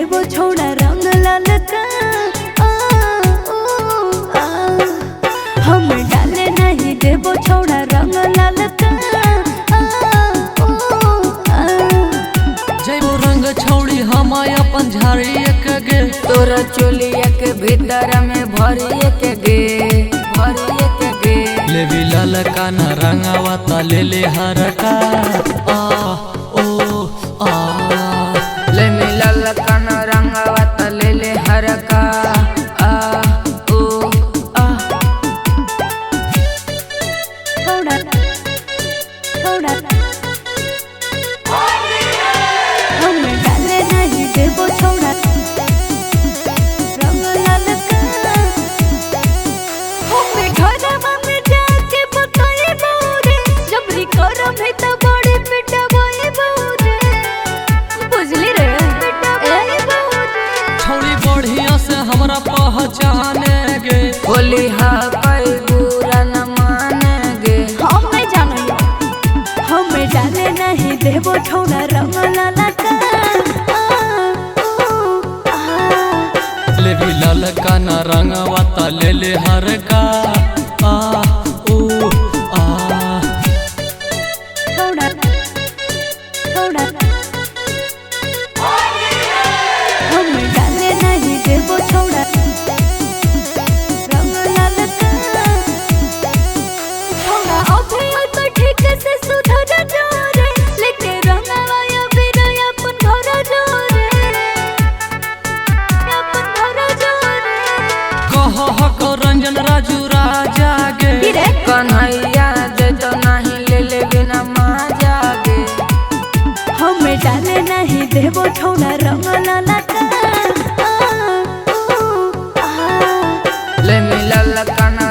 देवो छोड़ा रंग लाल का हम डाले नहीं देवो छोड़ा रंग लाल का जैबो रंग छौड़ी हम अपन झाड़िए के गे तोरा चोलिया के भीतर में भरिए के गे लेवी लाल का न रंगावा ता ले ले हर का आ ओ आ ले मिलल का न रंगावा ता ले ले हर का आ ओ आ छोड़ा छोड़ा हम डाले नहीं देवो छोड़ा रंग लाल का हम घरवा में जाके बताए बोरे जबरी करम है त बड़ी पिटा बोए बोरे बुझली रे ए बोरे छौड़ी बढ़िया से हमरा पहचाने गे होली हा कोई बुरा न माने गे हम नहीं जानो हम डाले नहीं देवो छोड़ा रंग लाल का लेवी लाल का न रंगावा ता ले ले हर का आ ओ आ छोड़ा छोड़ा हम डाले नहीं देवो छोड़ा रंग लाल का छोड़ा अभी तो ठीक से सुधर जा रे लेके रंगवा या फिर अपन घर जा रे अपन घर जा रे कह हक रंजन राजू राजा गे धीरे कन्हैया दे तो नहीं ले ले बिना माजा गे हम डाले नहीं देवो छोड़ा रंग लाल का ले मिलल का न